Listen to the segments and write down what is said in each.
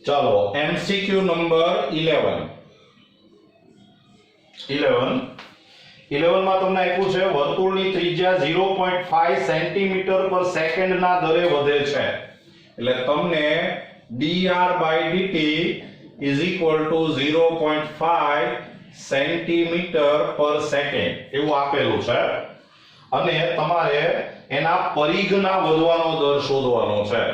चलो MCQ number 11 માં તમને આપ્યું છે વર્તુળની ત્રિજ્યા 0.5 સેન્ટીમીટર પર સેકન્ડ ના દરે વધે છે એટલે તમને dr/dt = 0.5 સેન્ટીમીટર પર સેકન્ડ એવું આપેલું છે અને તમારે એના પરિઘના વધવાનો દર શોધવાનો છે।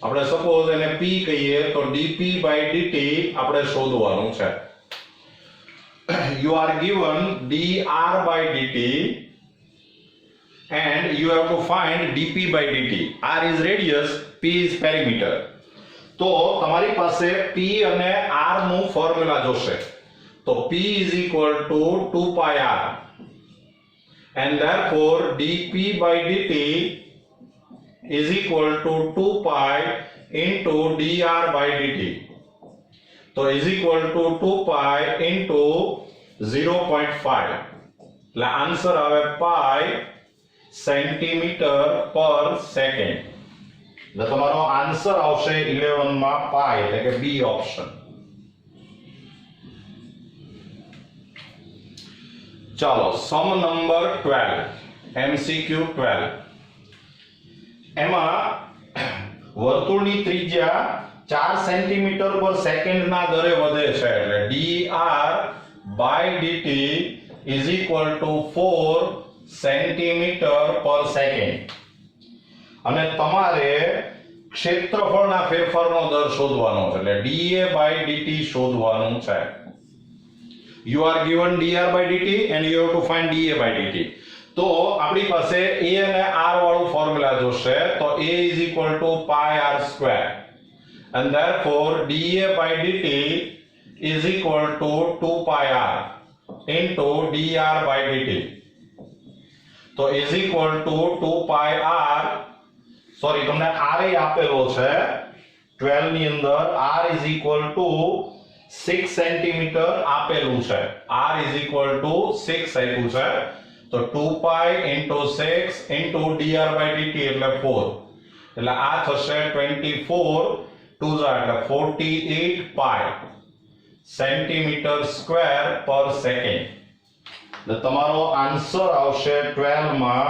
આપણે સપોઝ એને p કહીએ તો dp/dt આપણે શોધવાનું છે। You are given dr/dt and you have to find dp/dt. R is radius, p is perimeter. તો તમારી પાસે p અને r નું ફોર્મ્યુલા જોશે તો p = 2πr and therefore dp/dt = 2π into dr/dt. तो = 2π into 0.5 એટલે આન્સર આવે પાઈ સેન્ટીમીટર પર સેકન્ડ એટલે તમારો આન્સર આવશે 11 માં પાઈ એટલે કે બી ઓપ્શન। ચાલો સમ નંબર 12 MCQ 12 એમાં વર્તુળની ત્રિજ્યા 4 સેન્ટીમીટર પર સેકન્ડ ના દરે વધે છે એટલે dr/dt = 4 સેન્ટીમીટર પર સેકન્ડ અને તમારે ક્ષેત્રફળના ફેરફારનો દર શોધવાનો છે એટલે dA/dt શોધવાનું છે। You are given dr/dt and you have to find dA/dt. તો આપણી પાસે a અને r વાળું ફોર્મ્યુલા જોશે તો a = πr² and therefore dA/dt = 2πr into dr/dt. તો = 2πr સોરી તમને r એ આપેલો છે 12 ની અંદર r = 6 સેન્ટીમીટર આપેલું છે r = 6 આપ્યું છે તો 2π * 6 * dr/dt એટલે 4 એટલે આ થશે 24 2 એટલે 48 પાઈ સેન્ટીમીટર સ્ક્વેર પર સેકન્ડ એટલે તમારો આન્સર આવશે 12 માં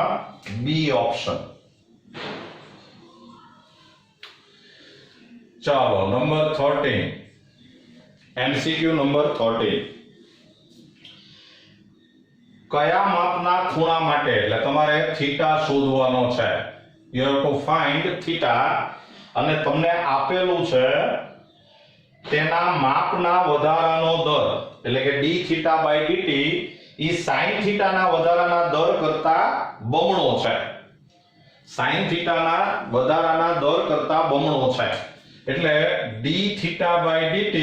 બી ઓપ્શન। ચાલો નંબર 13 એમસીક્યુ નંબર 13 કયા માપના ખૂણા માટે એટલે તમારે થીટા શોધવાનો છે you have to find theta અને તમને આપેલું છે તેના માપના વધારાનો દર એટલે કે dθ/dt ઈ sin θ ના વધારાના દર કરતા બમણો છે sin θ ના વધારાના દર કરતા બમણો છે એટલે dθ/dt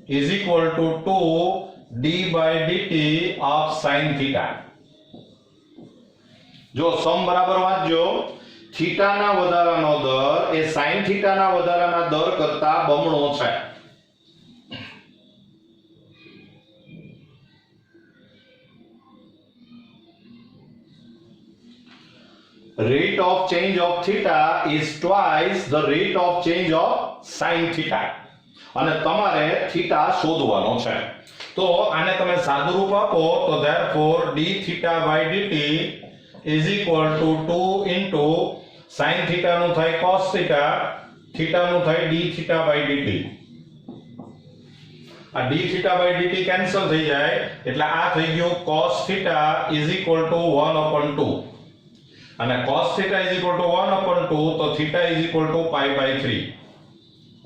= 2 d/dt of sin θ। જો સમ બરાબર વાંચજો થીટા ના વધારાનો દર એ sin θ ના વધારાના દર કરતા બમણો છે। Rate of change of theta is twice the rate of change of sin theta અને તમારે થીટા શોધવાનો છે તો આને તમે સાદુરૂપ આપો તો therefore dθ/dt = 2 into sin theta નું થાય cos theta theta નું થાય dθ/dt આ dθ/dt કેન્સલ થઈ જાય એટલે આ થઈ ગયું cos theta = 1/2 અને cos theta = 1/2 તો theta = π/3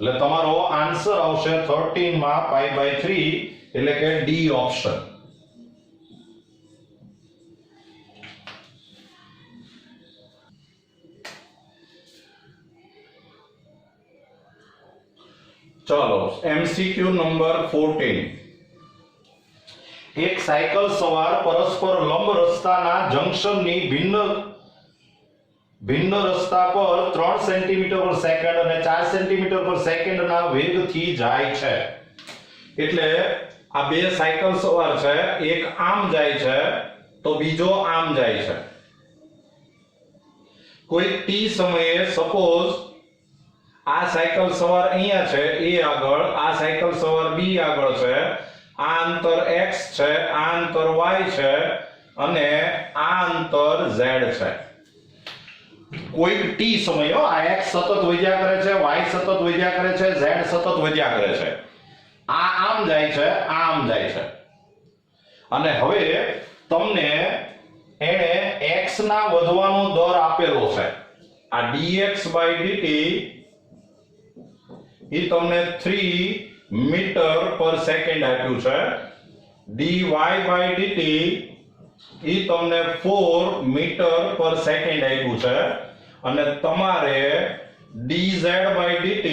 એટલે તમારો આન્સર આવશે 13 માં π/3 એટલે કે ડી ઓપ્શન। चलो एमसीक्यू नंबर 14 एक साइकिल सवार परस्पर लंब रस्ताना जंक्शननी भिन्न रस्ता पर 3 सेंटीमीटर पर सेकंड અને 4 सेंटीमीटर पर सेकंड ના વેગથી જાય છે એટલે આ બે સાયકલ સવાર છે એક આમ જાય છે તો બીજો આમ જાય છે કોઈ t સમયે સપોઝ આ સાયકલ સવાર અહીંયા છે એ આગળ, આ સાયકલ સવાર બી આગળ છે, આ અંતર x છે, આ અંતર y છે અને આ અંતર z છે. કોઈક t સમય આ x સતત વધ્યા કરે છે, y સતત વધ્યા કરે છે, z સતત વધ્યા કરે છે. આ આમ જાય છે, આ આમ જાય છે. અને હવે તમને એને x ના વધવાનો દર આપેલો છે. આ dx/dt એ તમને 3 મીટર પર સેકન્ડ આપ્યું છે. dy/dt એ તમને 4 મીટર પર સેકન્ડ આપ્યું છે. અને તમારે dz/dt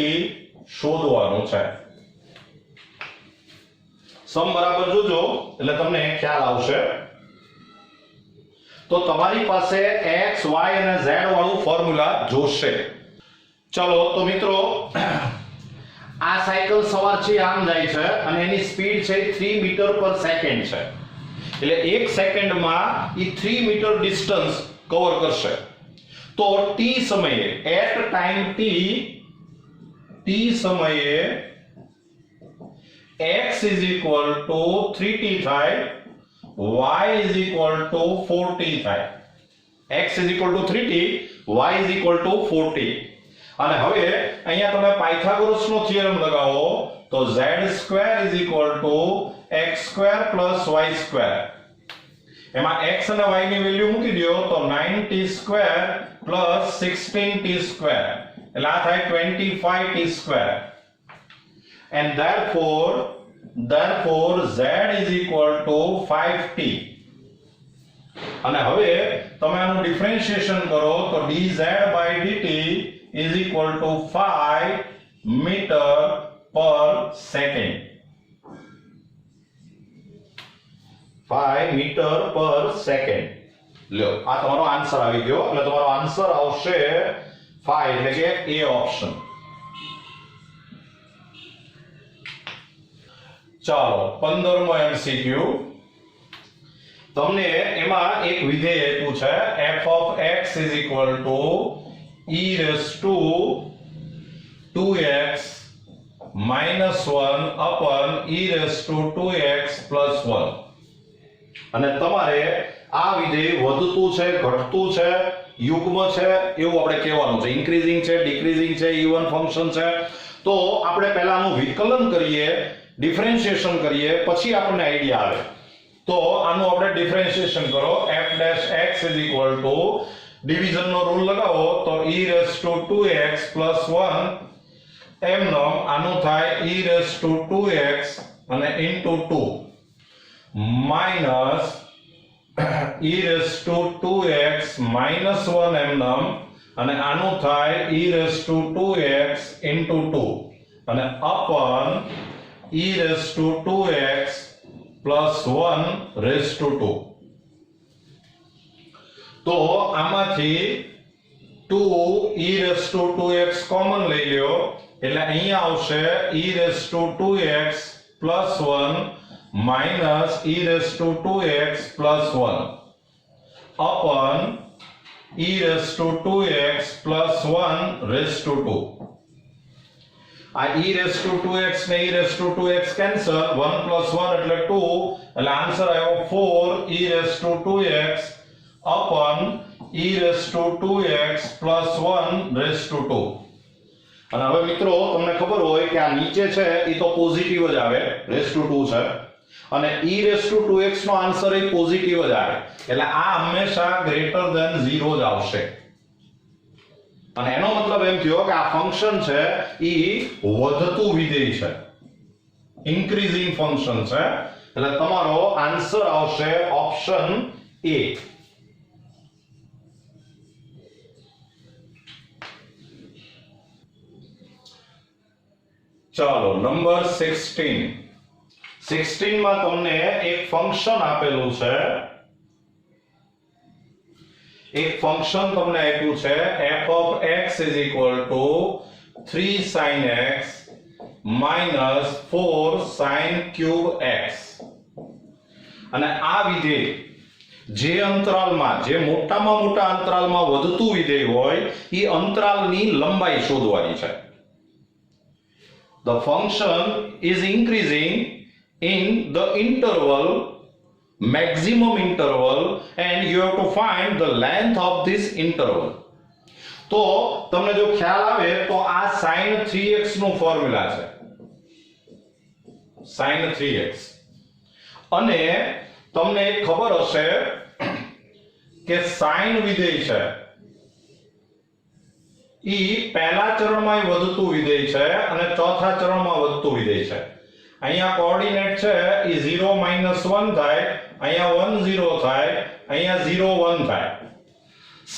શોધવાનું છે. સમ બરાબર જોજો એટલે તમને ખ્યાલ આવશે. તો તમારી પાસે x y અને z વાળું ફોર્મ્યુલા જોશે. ચલો તો મિત્રો આ સાયકલ સવાર છે આમ જાય છે અને એની સ્પીડ છે 3 મીટર પર સેકન્ડ છે. એટલે 1 સેકન્ડમાં એ 3 મીટર ડિસ્ટન્સ કવર કરશે. તો t સમયે એટ ટાઈમ t સમયે x is equal to 3t થાય, y is equal to 4t થાય. x is equal to 3t, y is equal to 4t. અને હવે અહીંયા તમે પાયથાગોરસનો થિયરમ લગાવો તો z square is equal to x square plus y square. એમાં x અને y ની વેલ્યુ મૂકી દો તો 9t square plus 16t square એટલે આ થાય 25t square. And therefore z is equal to 5t. અને હવે તમે આનું ડિફરન્શિએશન કરો તો dz/dt is equal to 5 meter per second. 5 meter per second. લ્યો આ તમારો આન્સર આવી ગયો. એટલે તમારો આન્સર આવશે 5 એટલે કે એ ઓપ્શન. ચાલો 15મો એમસીક્યુ. તમને એમાં એક વિધેય આપ્યું છે f of x is equal to e raised to 2x minus 1 upon e raised to 2x plus 1. અને તમારે આ વિધેય વધતું છે, ઘટતું છે, યુગ્મ છે એવું આપણે કહેવાનું છે. ઇન્ક્રીઝિંગ છે, ડિક્રીઝિંગ છે, ઇવન ફંક્શન છે. તો આપણે પહેલાનું વિકલન કરીએ, ડિફરન્શિએશન કરીએ, પછી આપણને આઈડિયા આવે. તો આનું આપણે ડિફરન્શિએશન કરો. f' x is equal to division નો રૂલ લગાવો તો e raised to 2x plus 1 એમનો આનું થાય e raised to 2x અને into 2 minus e raised to 2x minus 1 એમનો અને આનું થાય e raised to 2x into 2 અને upon e raised to 2x plus 1 raised to 2. તો આમાંથી 2 e raised to 2x common લઈ લ્યો એટલે અહીંયા આવશે e raised to 2x plus 1 minus e raised to 2x plus 1 upon e raised to 2x plus 1 raised to 2. આ e raised to 2x ને e raised to 2x cancel, 1 plus 1 એટલે 2 એટલે answer આવ્યો 4 e raised to 2x upon e raised to 2x plus 1 raised to 2. અને હવે મિત્રો તમને ખબર હોય કે આ નીચે છે એ તો પોઝિટિવ જ આવે, raised to 2 છે અને e raised to 2x નો આન્સર એ પોઝિટિવ જ આવે એટલે આ હંમેશા ગ્રેટર ધેન 0 જ આવશે. અને એનો મતલબ એમ થયો કે આ ફંક્શન છે એ વધતું વિધેય છે, ઇન્ક્રીઝિંગ ફંક્શન છે એટલે તમારો આન્સર આવશે ઓપ્શન એ. ચાલો નંબર 16 માં તમને એક ફંક્શન આપેલું છે, એક ફંક્શન તમને આપ્યું છે f of x is equal to 3 sin x minus 4 sin cube x. અને આ વિધેય જે અંતરાલમાં, જે મોટામાં મોટા અંતરાલમાં વધતું વિધેય હોય એ અંતરાલની લંબાઈ શોધવાની છે. the function is increasing in the interval, maximum interval, and you have to find the length of this interval. તો તમને જો ખ્યાલ આવે તો આ sin 3x નું ફોર્મ્યુલા છે, sin 3x. અને તમને એક ખબર હશે કે sin વિધેય છે ઈ પહેલા ચરણમાં વધતું વિધેય છે અને ચોથા ચરણમાં વધતું વિધેય છે. અહીંયા કોઓર્ડિનેટ છે ઈ 0 -1 થાય, અહીંયા 1 0 થાય, અહીંયા 0 1 થાય.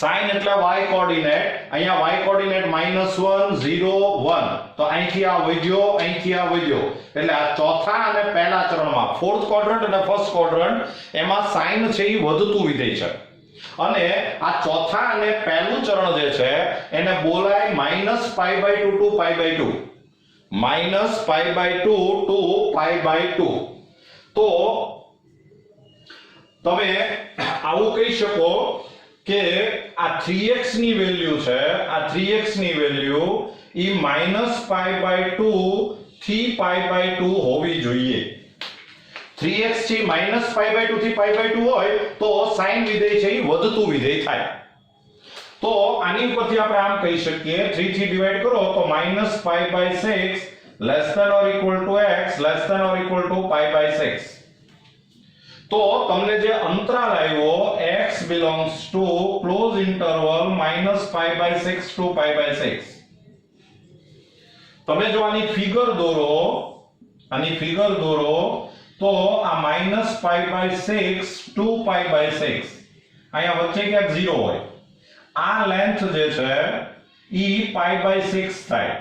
sin એટલે y કોઓર્ડિનેટ, અહીંયા y કોઓર્ડિનેટ -1 0 1, તો અહીંથી આ વધ્યો, અહીંથી આ વધ્યો, એટલે આ ચોથા અને પહેલા ચરણમાં, ફોર્થ ક્વોડ્રન્ટ અને ફર્સ્ટ ક્વોડ્રન્ટ, એમાં sin છે ઈ વધતું વિધેય છે. અને આ ચોથા અને પહેલું ચરણ જે છે એને બોલાય -π/2 to π/2, -π/2 to π/2. તો તમે આવું કહી શકો કે આ 3x ની વેલ્યુ છે, આ 3x ની વેલ્યુ ઈ -π/2 થી π/2 હોવી જોઈએ. 3x થી -π/2 થી π/2 હોય તો sin વિધેય છે ઈ વધતું વિધેય થાય. તો આની ઉપરથી આપણે આમ કહી શકીએ, 3 થી ડિવાઇડ કરો તો -π/6 less than or equal to x less than or equal to π/6. તો તમને જે અંતરાલ આવ્યો x belongs to close interval -π/6 to π/6. તમે જો આની ફિગર દોરો તો આ -π/6 to π/6, અહીંયા વચ્ચે ક્યાંક 0 હોય. આ લેન્થ જે છે ઈ π/6 થાય,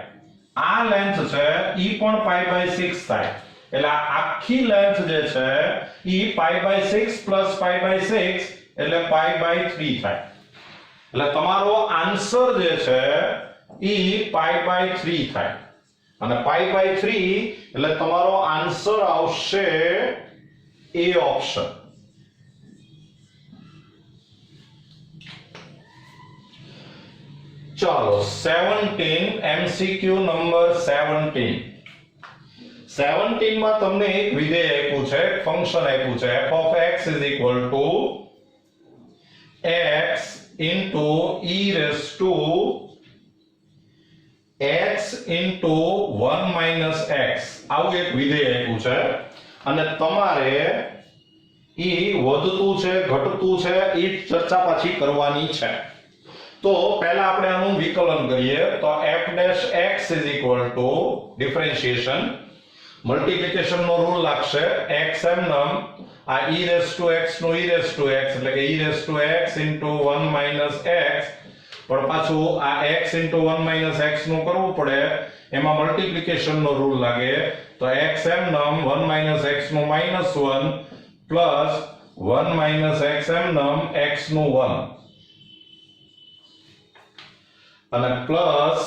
આ લેન્થ છે ઈ પણ π/6 થાય, એટલે આ આખી લેન્થ જે છે ઈ π/6 + π/6 એટલે π/3 થાય. એટલે તમારો આન્સર જે છે ઈ π/3 થાય. અને π/3 એટલે તમારો આન્સર આવશે એ ઓપ્શન. ચાલો 17, MCQ નંબર 17. 17 માં તમને એક વિધેય આપ્યું છે, ફંક્શન આપ્યું છે f(x) = x into e raised to x into 1 minus x, આવું એક વિધેય આપ્યું છે. અને તમારે ઈ વધતું છે ઘટતું છે ઈ ચર્ચા પાછી કરવાની છે. તો પહેલા આપણે આનું વિકલન કરીએ તો f'(x) = ડિફરન્શિએશન, મલ્ટીપ્લિકેશન નો રૂલ લાગશે, x એમનેમ આ e raised to x no e raised to x એટલે કે e raised to x into 1 minus x, પણ પાછું આ x into 1 minus x નું કરવું પડે, એમાં મલ્ટીપ્લિકેશન નો રૂલ લાગે. તો x એમનેમ 1 minus x નું -1 પ્લસ 1 minus x એમનેમ x નું 1, અને plus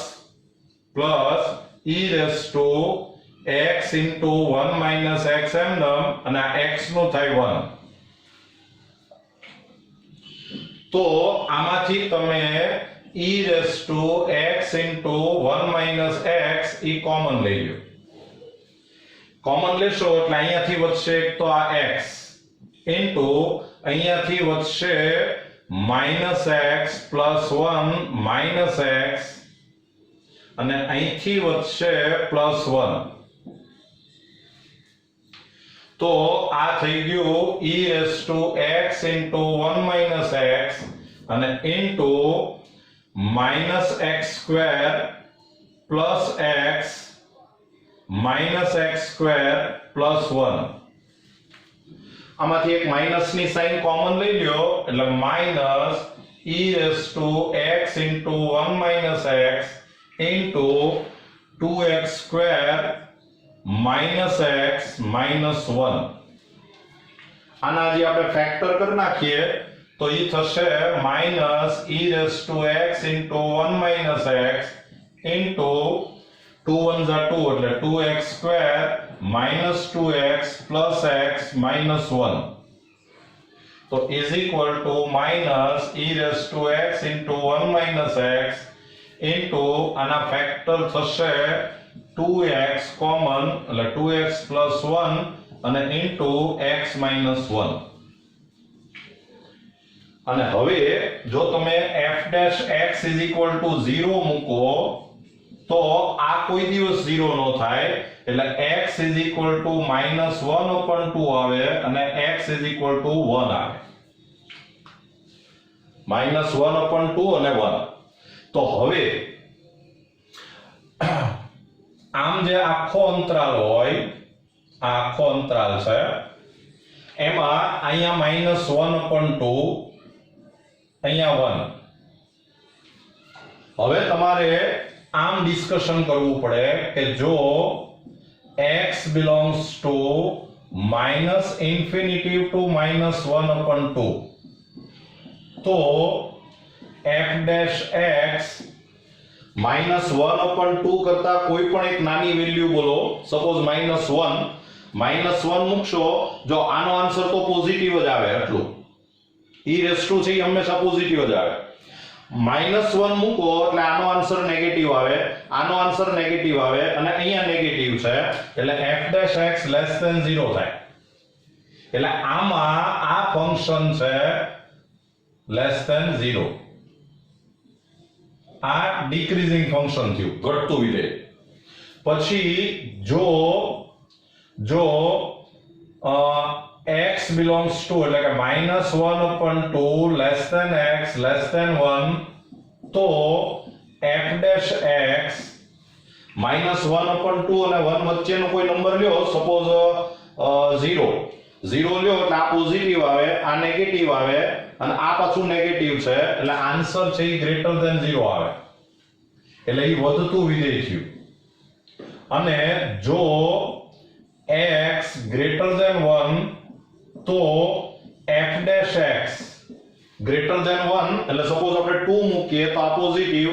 e raised to x into 1 minus x એમનેમ, અને આ x નું થાય 1. તો આમાંથી તમે e raised to x into 1 minus x E common લઈ લો. કોમન લેશો એટલે અહીંયાથી વધશે એક તો આ x into અહીંયાથી વધશે -x +1 -x, અને અહીંથી વધશે +1. તો આ થઈ ગયું e raised to x into 1 minus x અને into -x² plus x -x² plus 1. આમાંથી એક માઈનસ ની સાઈન કોમન લઈ લ્યો એટલે -e raised to x into 1 minus x into 2x² -x -1. આના જે આપણે ફેક્ટર કરી નાખીએ તો ઈ થશે -e raised to x into 1 minus x into 2 1s are 2 એટલે 2x² -2x plus x -1. તો is equal to -e raised to x into 1 minus x into આના ફેક્ટર થશે 2x કોમન એટલે 2x + 1 અને ઇન્ટુ x - 1. અને હવે જો તમે f' x 0 મૂકો તો આ કોઈ દિવસ 0 નો થાય એટલે x -1/2 આવે અને x 1 આવે. -1/2 અને 1. તો હવે આમ જે આખો અંતરાલ હોય, આ આખો અંતરાલ છે એમાં અહીંયા -1/2, અહીંયા 1. હવે તમારે આમ ડિસ્કશન કરવું પડે કે જો x belongs to -∞ to -1/2 તો f' -1/2 કરતા કોઈ પણ એક નાની વેલ્યુ બોલો, સપોઝ -1 મૂકશો, જો આનો આન્સર તો પોઝિટિવ જ આવે, એટલું e છે એ હંમેશા પોઝિટિવ જ આવે. -1 મૂકો એટલે આનો આન્સર નેગેટિવ આવે, આનો આન્સર નેગેટિવ આવે અને અહીંયા નેગેટિવ છે એટલે f' < 0 થાય. એટલે આમાં આ ફંક્શન છે <0. આ ડિક્રીઝિંગ ફંક્શન થયું, ઘટતું વિધેય. પછી જો x belongs to એટલે કે -1/2 < x 1 તો f' -1/2 અને 1 વચ્ચેનો કોઈ નંબર લ્યો, સપોઝ 0 લ્યો એટલે આ પોઝિટિવ આવે, આ નેગેટિવ આવે અને આ પાછું નેગેટિવ છે એટલે આન્સર છે એ > 0 આવે. એટલે એ વધતું વિધેય થયું. અને જો x > 1 તો f' x > 1 એટલે સપોઝ આપણે 2 મૂકીએ તો આ પોઝિટિવ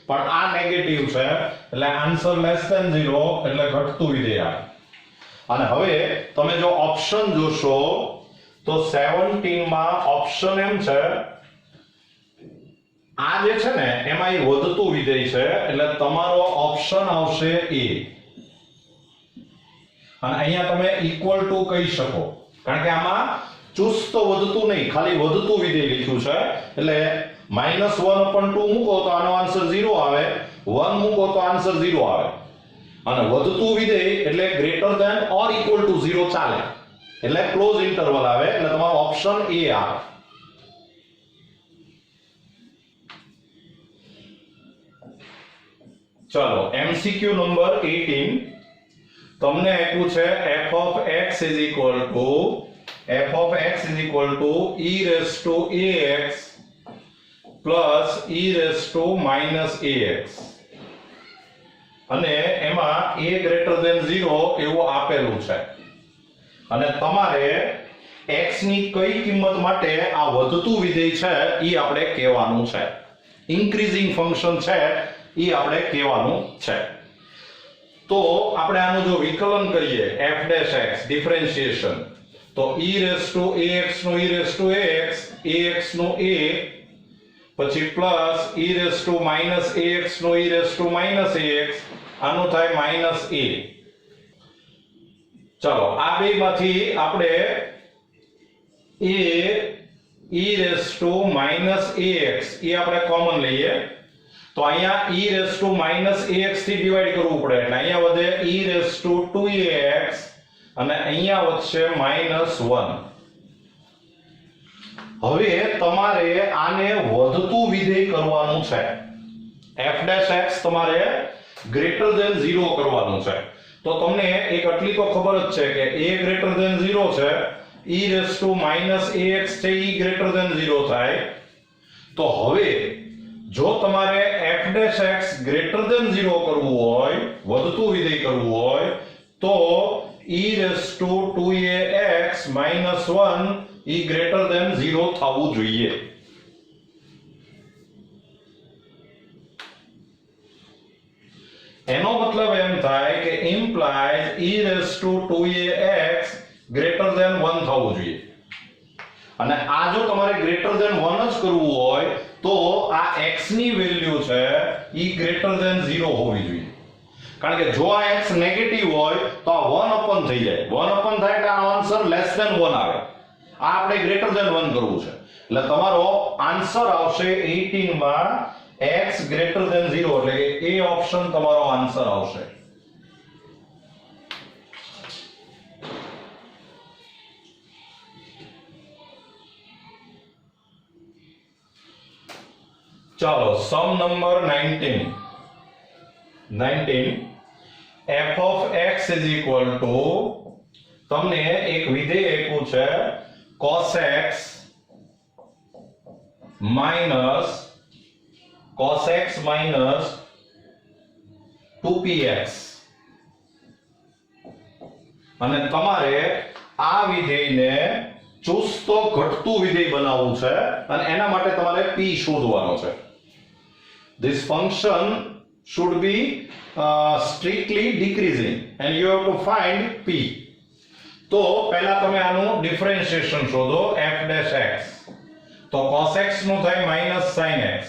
પણ આ નેગેટિવ છે એટલે આન્સર < 0 એટલે ઘટતું વિધેય આવે. અને હવે તમે જો ઓપ્શન જોશો તો 17 માં ઓપ્શન એમ છે, આ જે છે ને એમાં એ વધતું વિધેય છે એટલે તમારો ઓપ્શન આવશે A. અને અહીંયા તમે ઇક્વલ ટુ કહી શકો કારણ કે આમાં ચુસ્ત વધતું નહીં, ખાલી વધતું વિધેય લખ્યું છે એટલે -1/2 મૂકો તો આનો આન્સર 0 આવે, 1 મૂકો તો આન્સર 0 આવે. અને વધતું વિધેય એટલે > 0 ચાલે એટલે ક્લોઝ ઇન્ટરવલ આવે એટલે તમારો ઓપ્શન A આવે. ચલો MCQ નંબર 18 તમને આપ્યું છે f of x is equal to e⁻ax plus e⁻−ax અને એમાં a > 0 એવું આપેલું છે અને તમારે x ની કઈ કિંમત માટે આ વધતું વિધેય છે ઈ આપણે કહેવાનું છે, ઇન્ક્રીઝિંગ ફંક્શન છે ઈ આપણે કહેવાનું છે. તો આપણે આનું જો વિકલન કરીએ f' ડિફરન્શિએશન તો e⁻ax નું e⁻ax, ax નું a, પછી પ્લસ e⁻−ax નું e⁻−ax, આનું થાય -a. ચલો આ બેમાંથી આપણે e⁻−ax એ આપણે કોમન લઈએ તો અહીંયા e⁻−ax થી ડિવાઈડ કરવું પડે એટલે અહીંયા વધે e⁻²ax અને અહીંયા વધશે -1. હવે તમારે આને વધતું વિધેય કરવાનું છે, f' તમારે > 0 કરવાનું છે. તો તમને એક આટલી તો ખબર જ છે કે a > 0 છે, e⁻−ax છે e > 0 થાય. તો હવે જો તમારે f' > 0 કરવું હોય, વધતું વિધેય કરવું હોય તો e⁻²ax - 1 e > 0 થવું જોઈએ. એનો મતલબ એમ થાય કે implies e⁻²ax > 1 થવું જોઈએ. અને આ જો તમારે > 1 જ કરવું હોય તો આ x ની વેલ્યુ છે ઈ > 0 હોવી જોઈએ. કારણ કે જો આ x નેગેટિવ હોય તો આ 1 અપન થઈ જાય, 1 અપન થાય એટલે આ આન્સર લેસ ધેન 1 આવે, આ આપણે ગ્રેટર ધેન 1 કરવું છે, એટલે તમારો આન્સર આવશે 18 માં x ગ્રેટર ધેન 0, એટલે કે એ ઓપ્શન તમારો આન્સર આવશે. ચાલો સમ number 19 f of x is equal to, તમને એક વિધેય આપ્યું છે cos x minus 2px, અને તમારે આ વિધેયને ચુસ્તો ઘટતું વિધેય બનાવવું છે અને એના માટે તમારે p શોધવાનો છે. This function should be strictly decreasing and you have to find p. તો પહેલા તમે આનું ડિફરન્શિએશન શોધો f dash x. તો cos x નું થાય minus sin x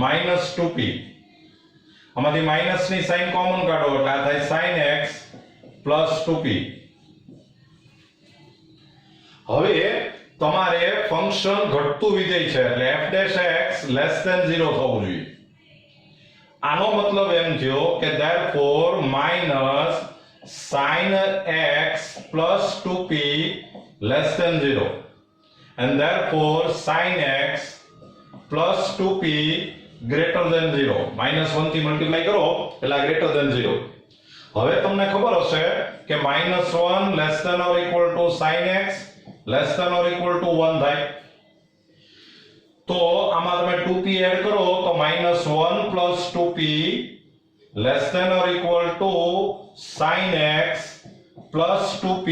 minus 2p, આમાંથી માઈનસ ની સાઈન કોમન કાઢો એટલે આ થાય sin x plus 2p. હવે તમારે ફંક્શન ઘટતું વિધેય છે એટલે f dash x less than 0 થવું જોઈએ. આનો મતલબ એમ થયો કે therefore minus sin x plus 2p less than 0 and therefore sin x plus 2p greater than 0. minus 1 થી મલ્ટીપ્લાય કરો એટલે greater than 0. હવે તમને ખબર હશે કે minus 1 less than or equal to sin x less than or equal to 1 થાય. તો આમાં તમે 2p એડ કરો તો -1 plus 2p less than or equal to sin x plus 2p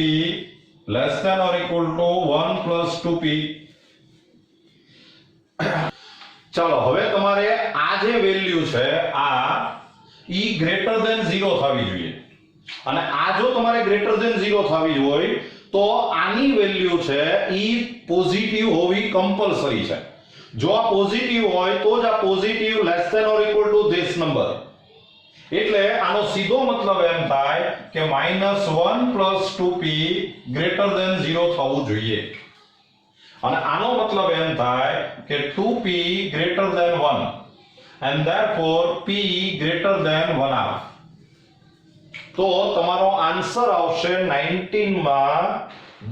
less than or equal to 1 plus 2p. ચાલો હવે તમારે આ જે વેલ્યુ છે આ ઈ ગ્રેટર ધેન 0 થવી જોઈએ, અને આ જો તમારે ગ્રેટર ધેન 0 થવી હોય તો આની વેલ્યુ છે ઈ પોઝિટિવ હોવી કમ્પલસરી છે. જો આ પોઝિટિવ હોય તો જ આ positive less than or equal to this number, એટલે આનો સીધો મતલબ એમ થાય કે -1 plus 2p ગ્રેટર ધેન 0 થવું જોઈએ, અને આનો મતલબ એમ થાય કે 2p greater than 1 and therefore p greater than 1/2. તો તમારો આન્સર આવશે 19 માં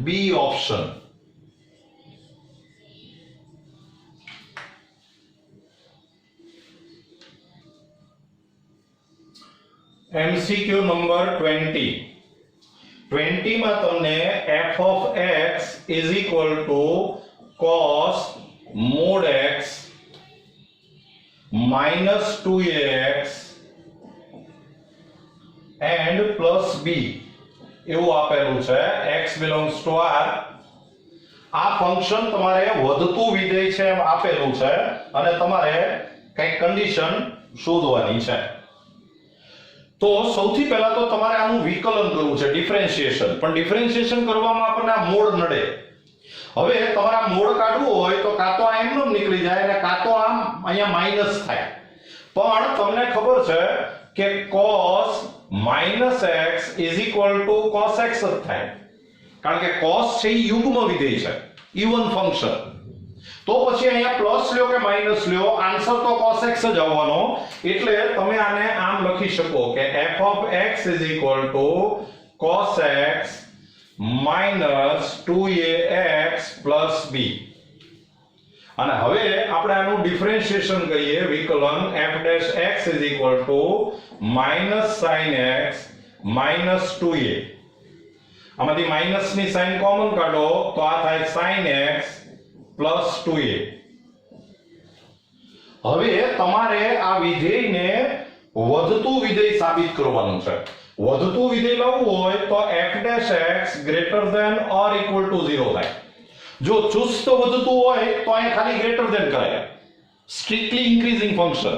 બી ઓપ્શન. MCQ નંબર 20 માં તમને f of x is equal to cos mod x minus 2ax and plus b એવું આપેલું છે. x belongs to r. આ ફંક્શન તમારે વધતું વિધેય છે એમ આપેલું છે અને તમારે કઈ કન્ડિશન શોધવાની છે. તો સૌથી પહેલા તો તમારે આનું વિકલન કરવું છે, ડિફરન્શિએશન, પણ ડિફરન્શિએશન કરવામાં આપણને આ મોડ નડે. હવે તમારે આ મોડ કાઢવું હોય તો કાં તો આ એમનો નીકળી જાય અને કાં તો આમ અહીંયા માઈનસ થાય, પણ તમને ખબર છે કે cos -x is equal to cos x જ થાય, કારણ કે cos છે એ યુગ્મ વિધેય છે, ઇવન ફંક્શન. તો પછી અહીંયા પ્લસ લ્યો કે માઈનસ લ્યો, આન્સર તો cos x જ આવવાનો, એટલે તમે આને આમ લખી શકો કે f of x is equal to cos x minus 2ax plus b. અને હવે આપણે આનું ડિફરન્શિએશન કરીએ, વિકલન f dash x is equal to minus sin x minus 2a. આમાંથી માઈનસ ની સાઈન કોમન કાઢો તો આ થાય sin x plus 2a. હવે તમારે આ વિધેયને વધતું વિધેય સાબિત કરવાનું છે. વધતું વિધેય લાવવું હોય તો f dash x greater than or equal to 0 થાય. જો ચુસ્ત વધતું હોય તો અહીંયા ખાલી ગ્રેટર ધેન કરાય, સ્ટ્રિક્ટલી ઇન્ક્રીઝિંગ ફંક્શન,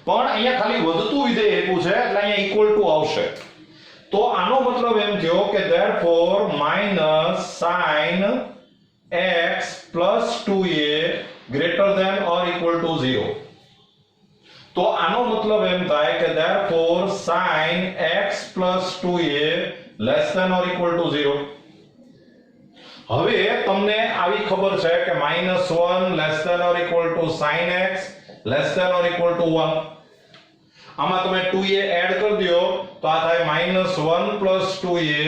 પણ અહીંયા ખાલી વધતું વિધેય આપ્યું છે એટલે અહીંયા ઇક્વલ ટુ આવશે. તો આનો મતલબ એમ થયો કે therefore minus sin x plus 2a greater than or equal to 0. તો આનો મતલબ એમ થાય કે therefore sin x plus 2a less than or equal to 0. હવે તમને આવી ખબર છે કે -1 less than or equal to sin x less than or equal to 1. આમાં તમે 2a એડ કરી દો તો આ થાય -1 plus 2a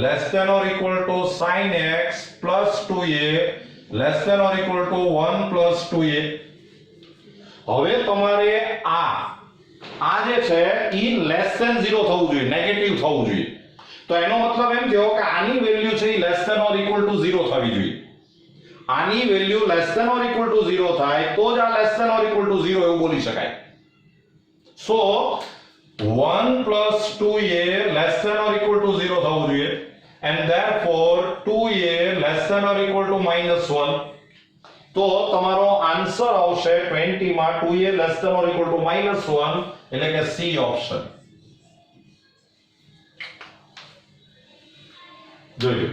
less than or equal to sin x plus 2a less than or equal to 1 plus 2a. હવે તમારે આ જે છે ઈ લેસ ધેન 0 થવું જોઈએ, નેગેટિવ થવું જોઈએ. તો એનો મતલબ એમ થયો કે આની વેલ્યુ છે ઈ less than or equal to 0 થવી જોઈએ. આની value less than or equal to 0 થાય તો જ આ less than or equal to 0 એવું બોલી શકાય. સો 1 plus 2a less than or equal to 0 થવું જોઈએ and therefore 2a less than or equal to -1. તો તમારો આન્સર આવશે 20 માં 2a less than or equal to -1 એટલે કે C ઓપ્શન. જોજો.